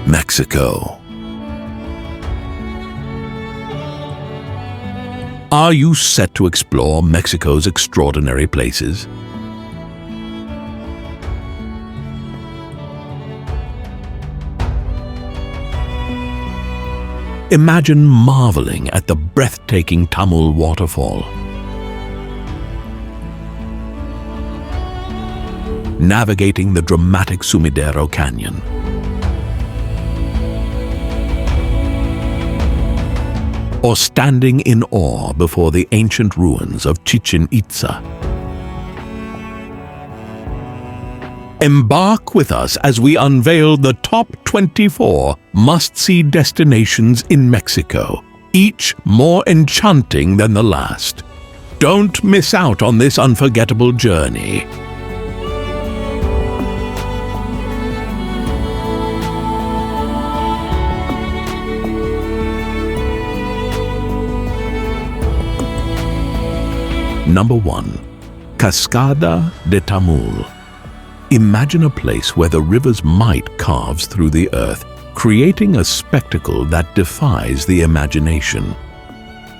Mexico. Are you set to explore Mexico's extraordinary places? Imagine marveling at the breathtaking Tamul waterfall, navigating the dramatic Sumidero Canyon, or standing in awe before the ancient ruins of Chichén Itzá. Embark with us as we unveil the top 24 must-see destinations in Mexico, each more enchanting than the last. Don't miss out on this unforgettable journey. Number 1. Cascada de Tamul. Imagine a place where the river's might carves through the earth, creating a spectacle that defies the imagination.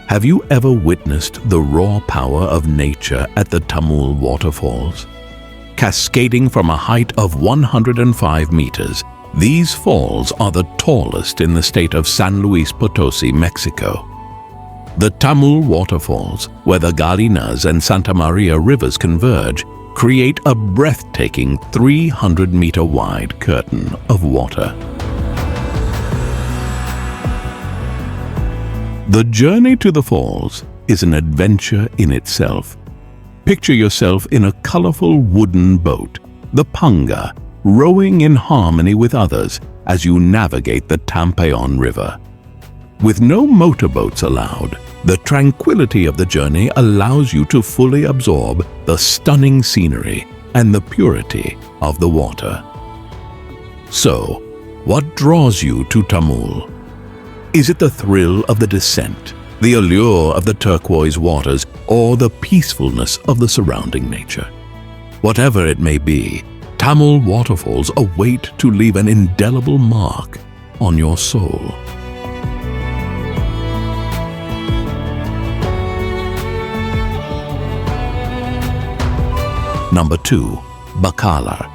Have you ever witnessed the raw power of nature at the Tamul waterfalls? Cascading from a height of 105 meters, these falls are the tallest in the state of San Luis Potosí, Mexico. The Tamul waterfalls, where the Galinas and Santa Maria rivers converge, create a breathtaking 300-meter-wide curtain of water. The journey to the falls is an adventure in itself. Picture yourself in a colorful wooden boat, the panga, rowing in harmony with others as you navigate the Tampeon River. With no motorboats allowed, the tranquility of the journey allows you to fully absorb the stunning scenery and the purity of the water. So, what draws you to Tamul? Is it the thrill of the descent, the allure of the turquoise waters, or the peacefulness of the surrounding nature? Whatever it may be, Tamul waterfalls await to leave an indelible mark on your soul. Number 2. Bacalar.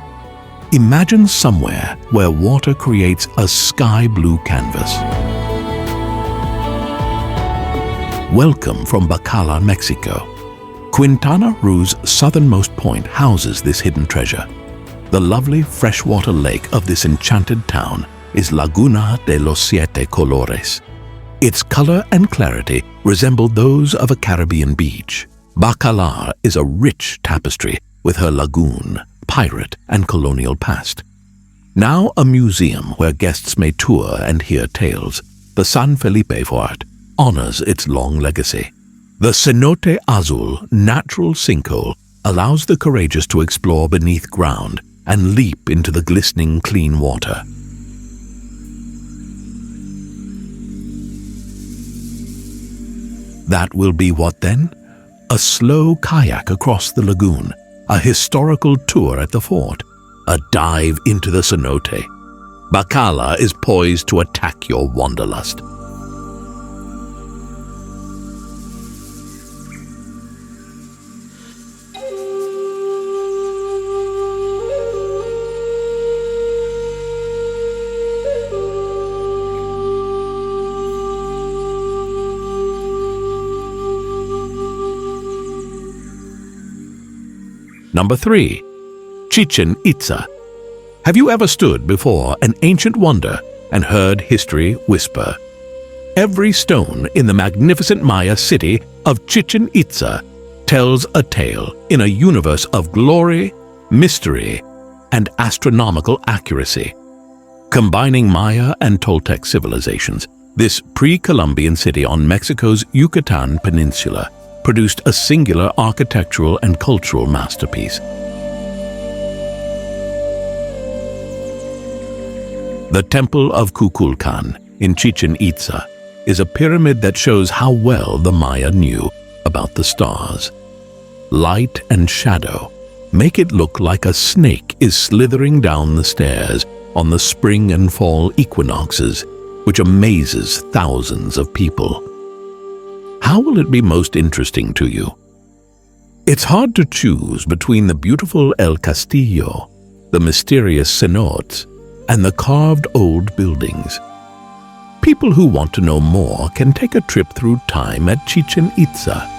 Imagine somewhere where water creates a sky-blue canvas. Welcome from Bacalar, Mexico. Quintana Roo's southernmost point houses this hidden treasure. The lovely freshwater lake of this enchanted town is Laguna de los Siete Colores. Its color and clarity resemble those of a Caribbean beach. Bacalar is a rich tapestry with her lagoon, pirate, and colonial past. Now a museum where guests may tour and hear tales, the San Felipe Fort honors its long legacy. The Cenote Azul natural sinkhole allows the courageous to explore beneath ground and leap into the glistening clean water. That will be what then? A slow kayak across the lagoon, a historical tour at the fort, a dive into the cenote. Bacalar is poised to attack your wanderlust. Number 3. Chichén Itzá. Have you ever stood before an ancient wonder and heard history whisper? Every stone in the magnificent Maya city of Chichén Itzá tells a tale in a universe of glory, mystery, and astronomical accuracy. Combining Maya and Toltec civilizations, this pre-Columbian city on Mexico's Yucatan Peninsula produced a singular architectural and cultural masterpiece. The Temple of Kukulkan in Chichén Itzá is a pyramid that shows how well the Maya knew about the stars. Light and shadow make it look like a snake is slithering down the stairs, on the spring and fall equinoxes, which amazes thousands of people. How will it be most interesting to you? It's hard to choose between the beautiful El Castillo, the mysterious cenotes, and the carved old buildings. People who want to know more can take a trip through time at Chichén Itzá.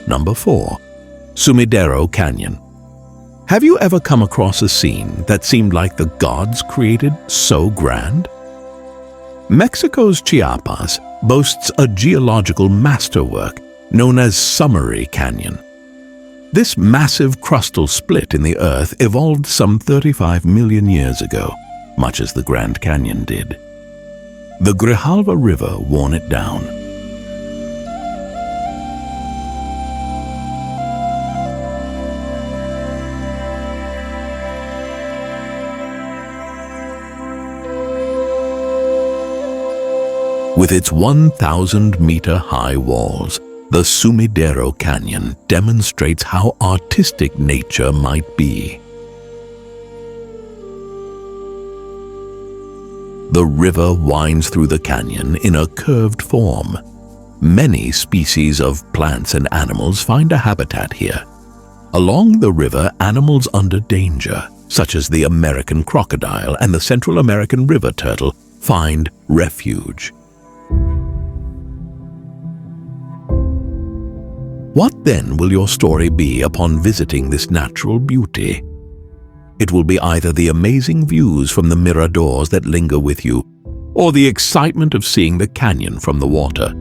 Number 4. Sumidero Canyon. Have you ever come across a scene that seemed like the gods created so grand? Mexico's Chiapas boasts a geological masterwork known as Sumidero Canyon. This massive crustal split in the earth evolved some 35 million years ago, much as the Grand Canyon did. The Grijalva River worn it down. With its 1,000-meter-high walls, the Sumidero Canyon demonstrates how artistic nature might be. The river winds through the canyon in a curved form. Many species of plants and animals find a habitat here. Along the river, animals under danger, such as the American crocodile and the Central American river turtle, find refuge. What then will your story be upon visiting this natural beauty? It will be either the amazing views from the miradors that linger with you, or the excitement of seeing the canyon from the water.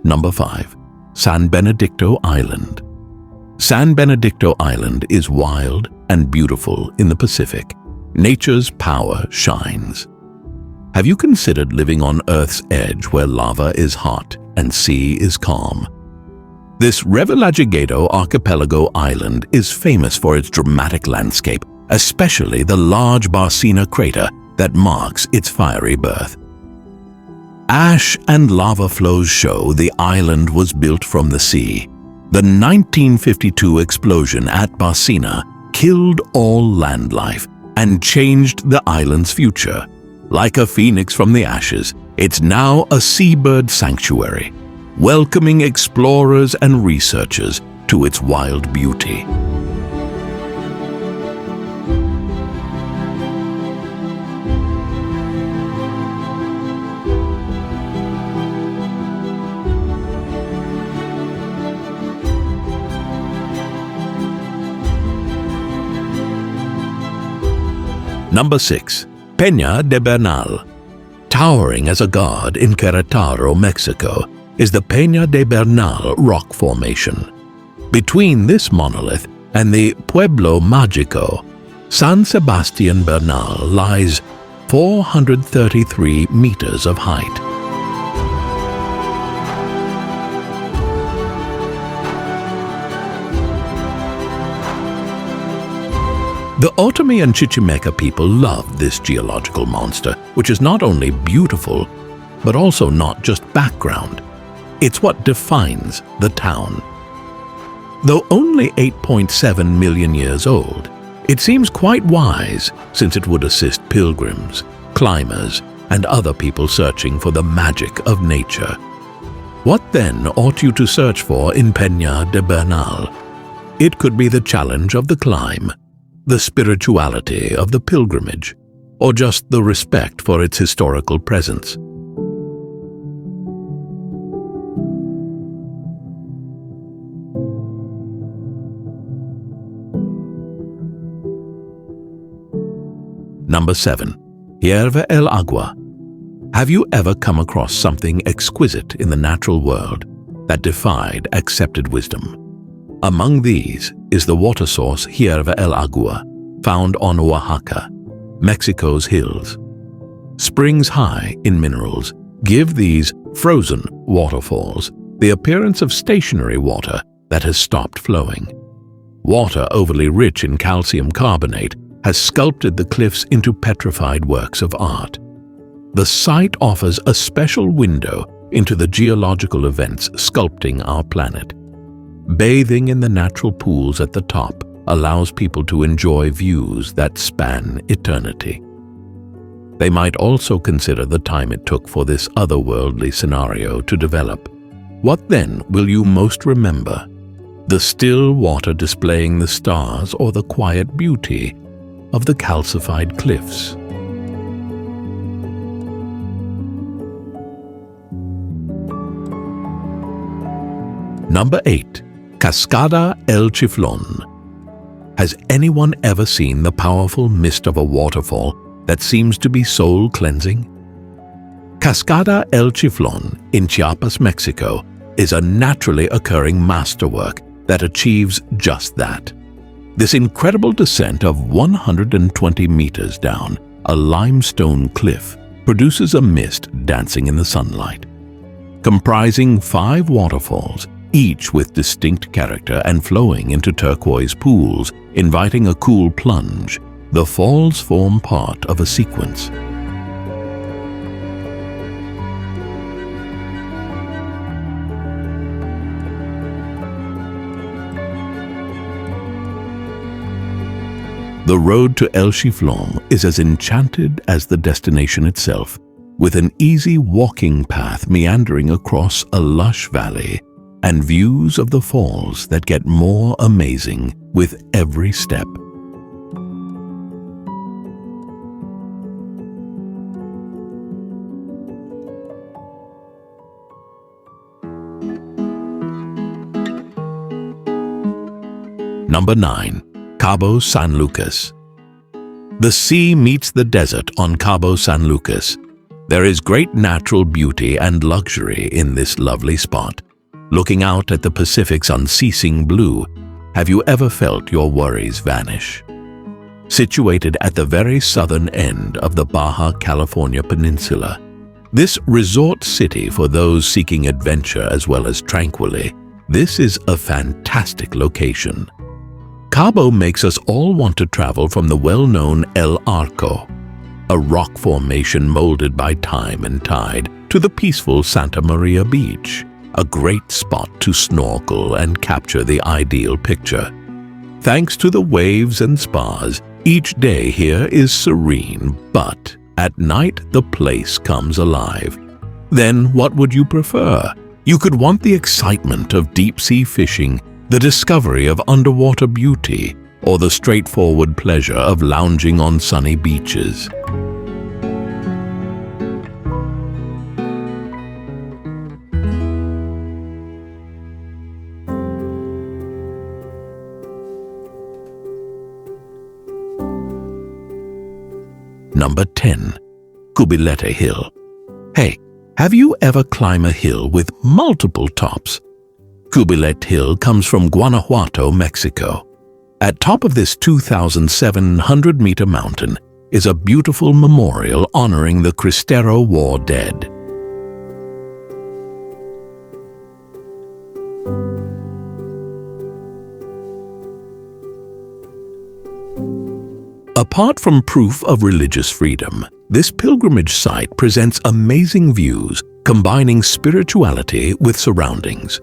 Number 5. San Benedicto Island. San Benedicto Island is wild and beautiful in the Pacific. Nature's power shines. Have you considered living on Earth's edge where lava is hot and sea is calm? This Revillagigedo archipelago island is famous for its dramatic landscape, especially the large Barcina crater that marks its fiery birth. Ash and lava flows show the island was built from the sea. The 1952 explosion at Barcina killed all land life and changed the island's future. Like a phoenix from the ashes, it's now a seabird sanctuary, welcoming explorers and researchers to its wild beauty. Number 6. Peña de Bernal. Towering as a god in Querétaro, Mexico, is the Peña de Bernal rock formation. Between this monolith and the Pueblo Mágico, San Sebastián Bernal lies 433 meters of height. The Otomi and Chichimeca people love this geological monster, which is not only beautiful, but also not just background. It's what defines the town. Though only 8.7 million years old, it seems quite wise since it would assist pilgrims, climbers, and other people searching for the magic of nature. What then ought you to search for in Peña de Bernal? It could be the challenge of the climb, the spirituality of the pilgrimage, or just the respect for its historical presence. Number 7. Hierve el Agua. Have you ever come across something exquisite in the natural world that defied accepted wisdom? Among these is the water source Hierve el Agua, found on Oaxaca, Mexico's hills. Springs high in minerals give these frozen waterfalls the appearance of stationary water that has stopped flowing. Water overly rich in calcium carbonate has sculpted the cliffs into petrified works of art. the site offers a special window into the geological events sculpting our planet. Bathing in the natural pools at the top allows people to enjoy views that span eternity. They might also consider the time it took for this otherworldly scenario to develop. What then will you most remember? The still water displaying the stars, or the quiet beauty of the calcified cliffs? Number 8. Cascada El Chiflón. Has anyone ever seen the powerful mist of a waterfall that seems to be soul-cleansing? Cascada El Chiflón in Chiapas, Mexico, is a naturally occurring masterwork that achieves just that. This incredible descent of 120 meters down a limestone cliff produces a mist dancing in the sunlight. Comprising 5 waterfalls, each with distinct character and flowing into turquoise pools, inviting a cool plunge, the falls form part of a sequence. The road to El Chiflón is as enchanted as the destination itself, with an easy walking path meandering across a lush valley and views of the falls that get more amazing with every step. Number 9. Cabo San Lucas. The sea meets the desert on Cabo San Lucas. There is great natural beauty and luxury in this lovely spot. Looking out at the Pacific's unceasing blue, have you ever felt your worries vanish? Situated at the very southern end of the Baja California Peninsula, this resort city for those seeking adventure as well as tranquility, this is a fantastic location. Cabo makes us all want to travel from the well-known El Arco, a rock formation molded by time and tide, to the peaceful Santa Maria Beach, a great spot to snorkel and capture the ideal picture. Thanks to the waves and spas, each day here is serene, but at night the place comes alive. Then what would you prefer? You could want the excitement of deep-sea fishing, the discovery of underwater beauty, or the straightforward pleasure of lounging on sunny beaches. Number 10. Cubilete Hill. Hey, have you ever climbed a hill with multiple tops? Cubilete Hill comes from Guanajuato, Mexico. At top of this 2,700-meter mountain is a beautiful memorial honoring the Cristero War dead. Apart from proof of religious freedom, this pilgrimage site presents amazing views, combining spirituality with surroundings.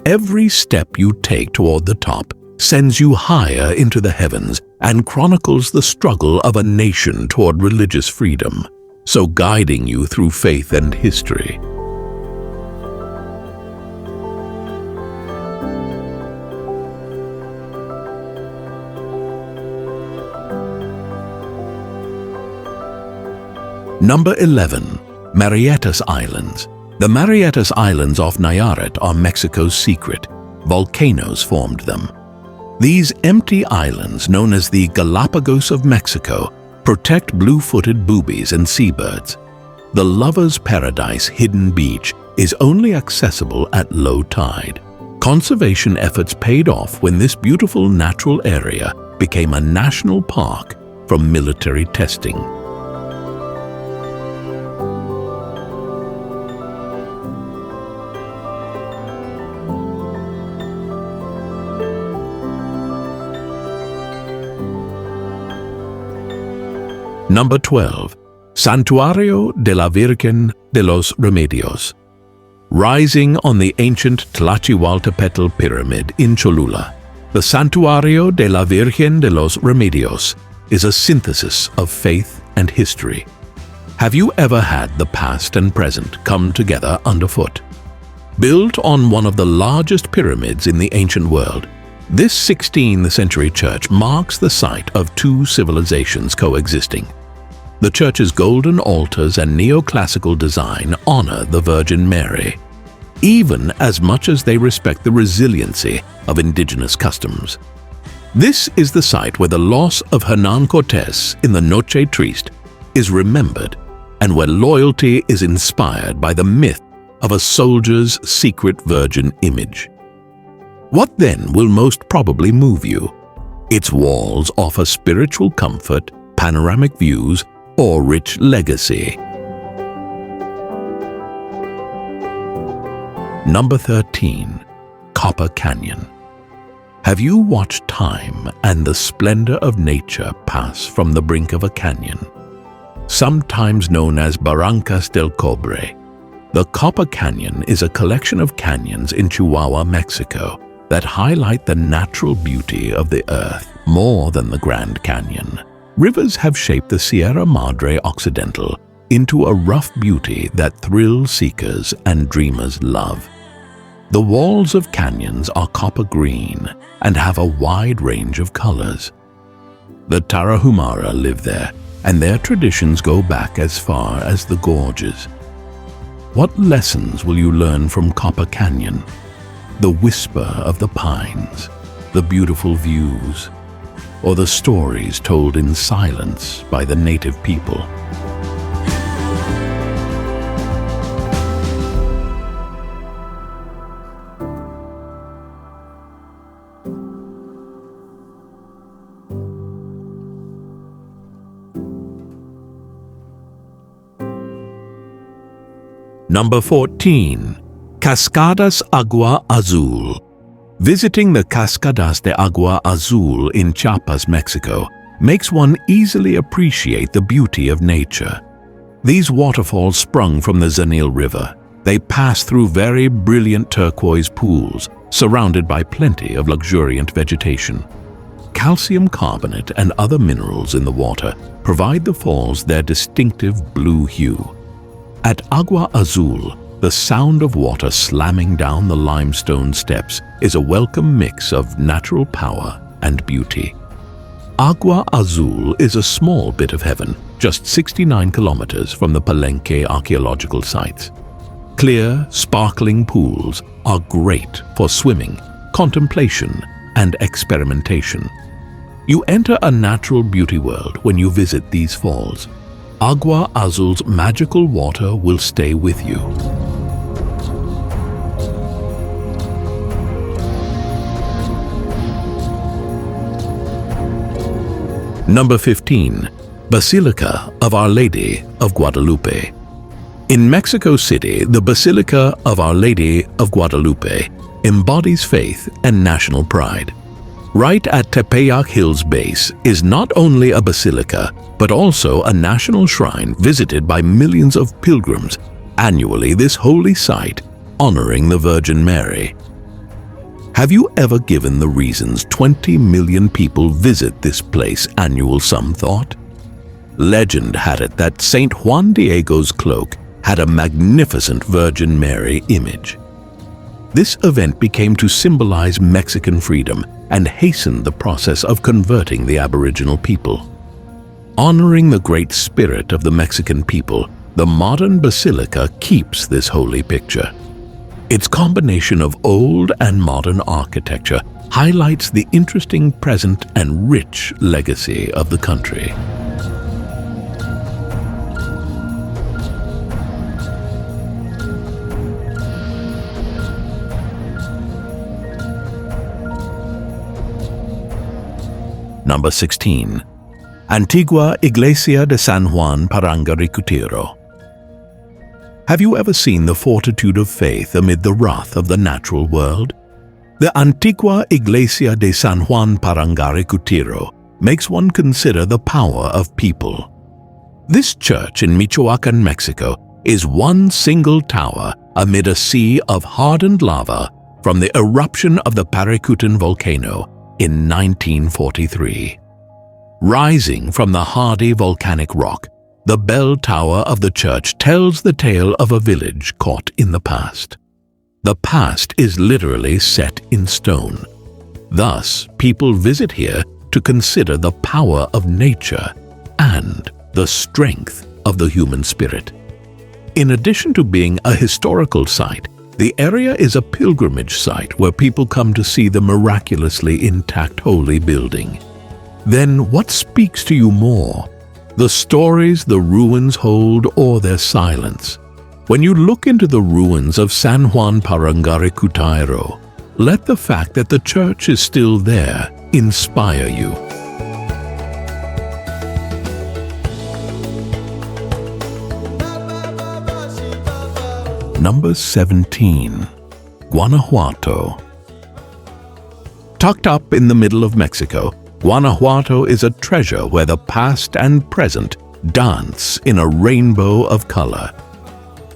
Every step you take toward the top sends you higher into the heavens and chronicles the struggle of a nation toward religious freedom, so guiding you through faith and history. Number 11. Marietas Islands. The Marietas Islands off Nayarit are Mexico's secret. Volcanoes formed them. These empty islands, known as the Galapagos of Mexico, protect blue-footed boobies and seabirds. The Lover's Paradise hidden beach is only accessible at low tide. Conservation efforts paid off when this beautiful natural area became a national park from military testing. Number 12. Santuario de la Virgen de los Remedios. Rising on the ancient Tlachihualtepetl pyramid in Cholula, the Santuario de la Virgen de los Remedios is a synthesis of faith and history. Have you ever had the past and present come together underfoot? Built on one of the largest pyramids in the ancient world, this 16th century church marks the site of two civilizations coexisting. The church's golden altars and neoclassical design honor the Virgin Mary, even as much as they respect the resiliency of indigenous customs. This is the site where the loss of Hernán Cortés in the Noche Triste is remembered, and where loyalty is inspired by the myth of a soldier's secret virgin image. What then will most probably move you? Its walls offer spiritual comfort, panoramic views, or rich legacy. Number 13. Copper Canyon. Have you watched time and the splendor of nature pass from the brink of a canyon? Sometimes known as Barrancas del Cobre, the Copper Canyon is a collection of canyons in Chihuahua, Mexico, that highlight the natural beauty of the earth more than the Grand Canyon. Rivers have shaped the Sierra Madre Occidental into a rough beauty that thrill seekers and dreamers love. The walls of canyons are copper green and have a wide range of colors. The Tarahumara live there, and their traditions go back as far as the gorges. What lessons will you learn from Copper Canyon? The whisper of the pines, the beautiful views, or the stories told in silence by the native people? Number 14. Cascadas Agua Azul. Visiting the Cascadas de Agua Azul in Chiapas, Mexico, makes one easily appreciate the beauty of nature. These waterfalls sprung from the Zanil River. They pass through very brilliant turquoise pools, surrounded by plenty of luxuriant vegetation. Calcium carbonate and other minerals in the water provide the falls their distinctive blue hue. At Agua Azul, the sound of water slamming down the limestone steps is a welcome mix of natural power and beauty. Agua Azul is a small bit of heaven, just 69 kilometers from the Palenque archaeological sites. Clear, sparkling pools are great for swimming, contemplation, and experimentation. You enter a natural beauty world when you visit these falls. Agua Azul's magical water will stay with you. Number 15. Basilica of Our Lady of Guadalupe. In Mexico City, the Basilica of Our Lady of Guadalupe embodies faith and national pride. Right at Tepeyac Hill's base is not only a basilica, but also a national shrine visited by millions of pilgrims annually. This holy site, honoring the Virgin Mary. Have you ever given the reasons 20 million people visit this place annual some thought? Legend had it that Saint Juan Diego's cloak had a magnificent Virgin Mary image. This event became to symbolize Mexican freedom and hastened the process of converting the Aboriginal people. Honoring the great spirit of the Mexican people, the modern basilica keeps this holy picture. Its combination of old and modern architecture highlights the interesting present and rich legacy of the country. Number 16. Antigua Iglesia de San Juan Parangaricutiro. Have you ever seen the fortitude of faith amid the wrath of the natural world? The Antigua Iglesia de San Juan Parangaricutiro makes one consider the power of people. This church in Michoacan, Mexico, is one single tower amid a sea of hardened lava from the eruption of the Paricutin volcano in 1943. Rising from the hardy volcanic rock, the bell tower of the church tells the tale of a village caught in the past. The past is literally set in stone. Thus, people visit here to consider the power of nature and the strength of the human spirit. In addition to being a historical site, the area is a pilgrimage site where people come to see the miraculously intact holy building. Then what speaks to you more? The stories the ruins hold or their silence? When you look into the ruins of San Juan Parangaricutiro, let the fact that the church is still there inspire you. Number 17. Guanajuato. Tucked up in the middle of Mexico, Guanajuato is a treasure where the past and present dance in a rainbow of color.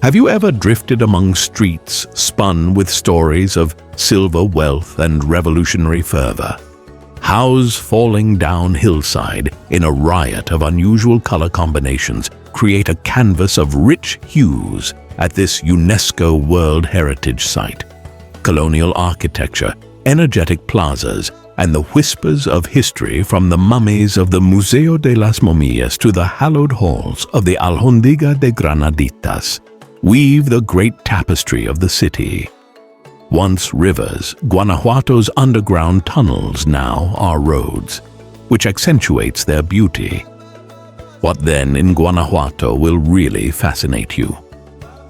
Have you ever drifted among streets spun with stories of silver wealth and revolutionary fervor? Houses falling down hillside in a riot of unusual color combinations create a canvas of rich hues at this UNESCO World Heritage Site. Colonial architecture, energetic plazas, and the whispers of history from the mummies of the Museo de las Momias to the hallowed halls of the Alhóndiga de Granaditas weave the great tapestry of the city. Once rivers, Guanajuato's underground tunnels now are roads, which accentuates their beauty. What then in Guanajuato will really fascinate you?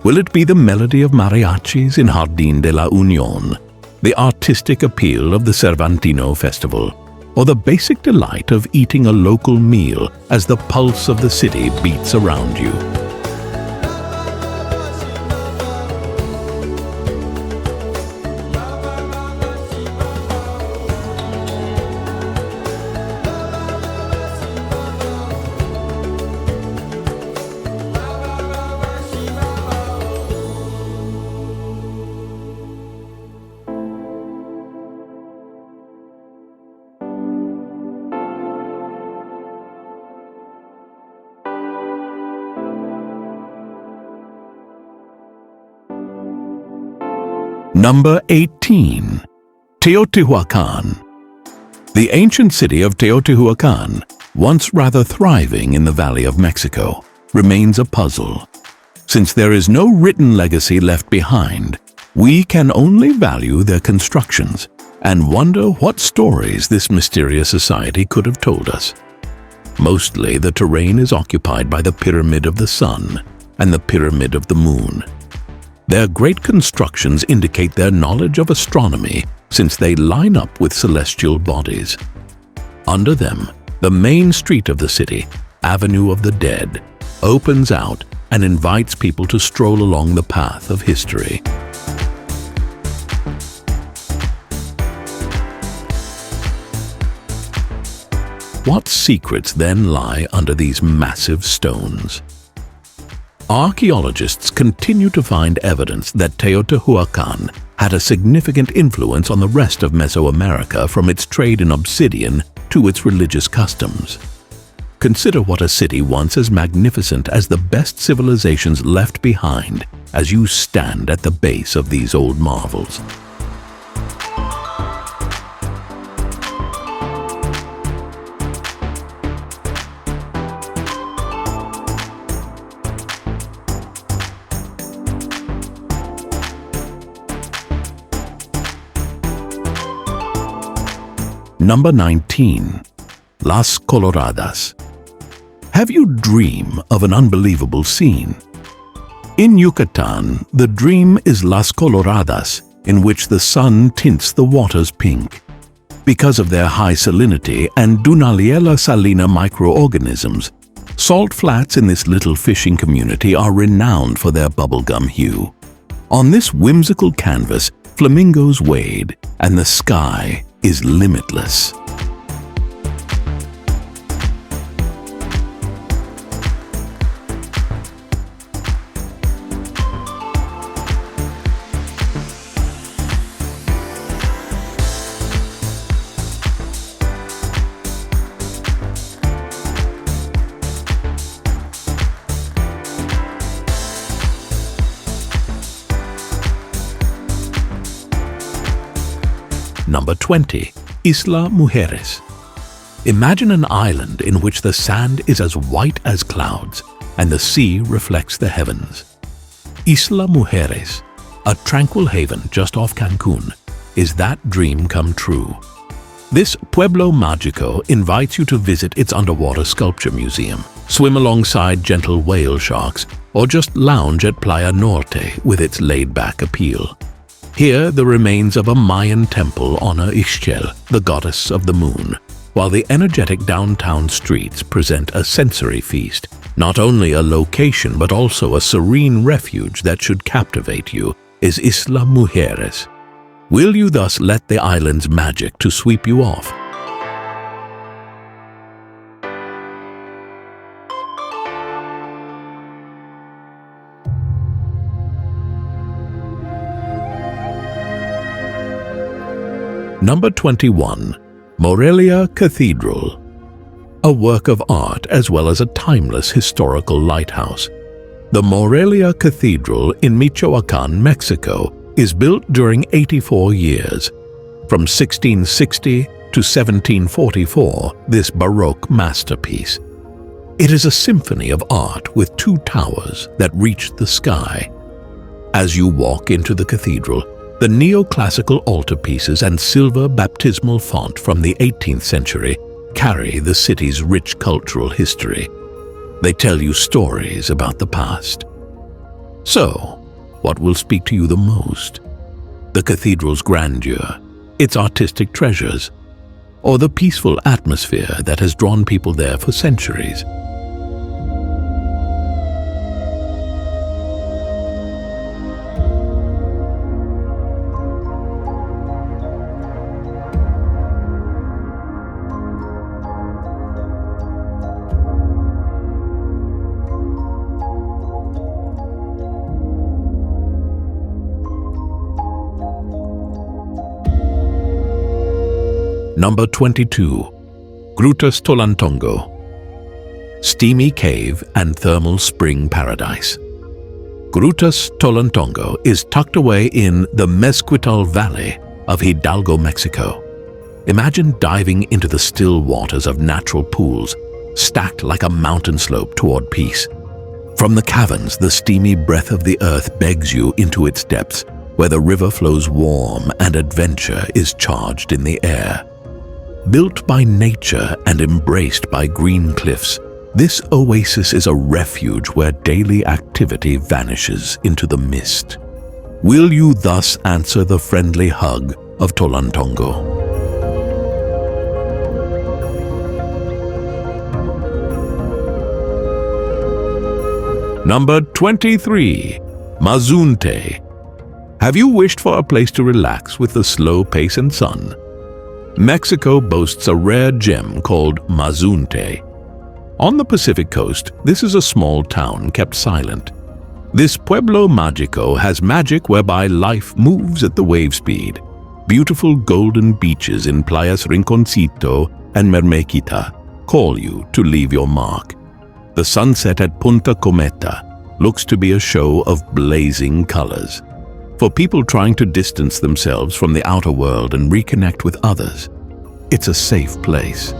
Will it be the melody of mariachis in Jardín de la Unión, the artistic appeal of the Cervantino Festival, or the basic delight of eating a local meal as the pulse of the city beats around you? Number 18. Teotihuacan. The ancient city of Teotihuacan, once rather thriving in the Valley of Mexico, remains a puzzle. Since there is no written legacy left behind, we can only value their constructions and wonder what stories this mysterious society could have told us. Mostly the terrain is occupied by the Pyramid of the Sun and the Pyramid of the Moon. Their great constructions indicate their knowledge of astronomy since they line up with celestial bodies. Under them, the main street of the city, Avenue of the Dead, opens out and invites people to stroll along the path of history. What secrets then lie under these massive stones? Archaeologists continue to find evidence that Teotihuacan had a significant influence on the rest of Mesoamerica, from its trade in obsidian to its religious customs. Consider what a city once as magnificent as the best civilizations left behind as you stand at the base of these old marvels. Number 19. Las Coloradas. Have you dreamed of an unbelievable scene? In Yucatan, the dream is Las Coloradas, in which the sun tints the waters pink. Because of their high salinity and Dunaliella salina microorganisms, salt flats in this little fishing community are renowned for their bubblegum hue. On this whimsical canvas, flamingos wade, and the sky is limitless. Number 20. Isla Mujeres. Imagine an island in which the sand is as white as clouds and the sea reflects the heavens. Isla Mujeres, a tranquil haven just off Cancun, is that dream come true. This Pueblo Mágico invites you to visit its underwater sculpture museum, swim alongside gentle whale sharks, or just lounge at Playa Norte with its laid-back appeal. Here, the remains of a Mayan temple honor Ixchel, the goddess of the moon, while the energetic downtown streets present a sensory feast, not only a location but also a serene refuge that should captivate you, is Isla Mujeres. Will you thus let the island's magic to sweep you off? Number 21. Morelia Cathedral. A work of art as well as a timeless historical lighthouse. The Morelia Cathedral in Michoacan, Mexico, is built during 84 years. From 1660 to 1744, this Baroque masterpiece. It is a symphony of art with two towers that reach the sky. As you walk into the cathedral, the neoclassical altarpieces and silver baptismal font from the 18th century carry the city's rich cultural history. They tell you stories about the past. So, what will speak to you the most? The cathedral's grandeur, its artistic treasures, or the peaceful atmosphere that has drawn people there for centuries? Number 22. Grutas Tolantongo. Steamy cave and thermal spring paradise. Grutas Tolantongo is tucked away in the Mezquital Valley of Hidalgo, Mexico. Imagine diving into the still waters of natural pools, stacked like a mountain slope toward peace. From the caverns, the steamy breath of the earth begs you into its depths, where the river flows warm and adventure is charged in the air. Built by nature and embraced by green cliffs, this oasis is a refuge where daily activity vanishes into the mist. Will you thus answer the friendly hug of Tolantongo? Number 23. Mazunte. Have you wished for a place to relax with the slow pace and sun? Mexico boasts a rare gem called Mazunte. On the Pacific coast, this is a small town kept silent. This Pueblo Mágico has magic whereby life moves at the wave speed. Beautiful golden beaches in Playas Rinconcito and Mermequita call you to leave your mark. The sunset at Punta Cometa looks to be a show of blazing colors. For people trying to distance themselves from the outer world and reconnect with others, it's a safe place.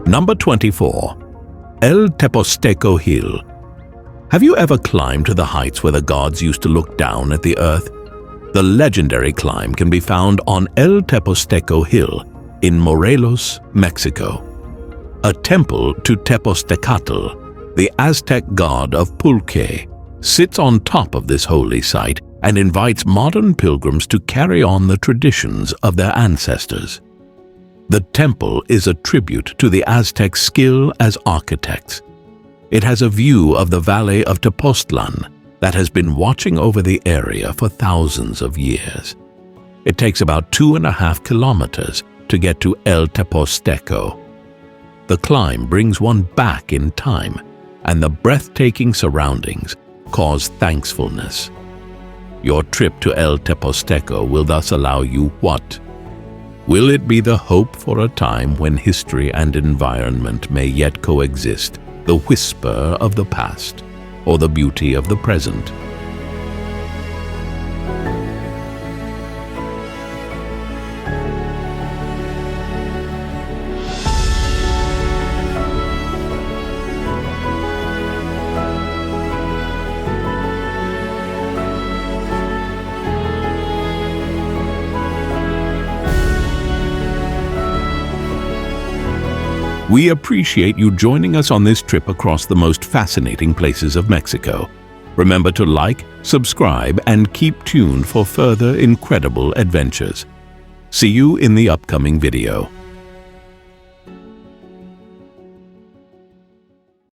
Number 24. El Tepozteco Hill. Have you ever climbed to the heights where the gods used to look down at the earth? The legendary climb can be found on El Tepozteco Hill in Morelos, Mexico. A temple to Tepoztecatl, the Aztec god of Pulque, sits on top of this holy site and invites modern pilgrims to carry on the traditions of their ancestors. The temple is a tribute to the Aztec skill as architects. It has a view of the valley of Tepoztlan that has been watching over the area for thousands of years. It takes about 2.5 kilometers to get to El Tepozteco. The climb brings one back in time, and the breathtaking surroundings cause thankfulness. Your trip to El Tepozteco will thus allow you what? Will it be the hope for a time when history and environment may yet coexist, the whisper of the past, or the beauty of the present? We appreciate you joining us on this trip across the most fascinating places of Mexico. Remember to like, subscribe, and keep tuned for further incredible adventures. See you in the upcoming video.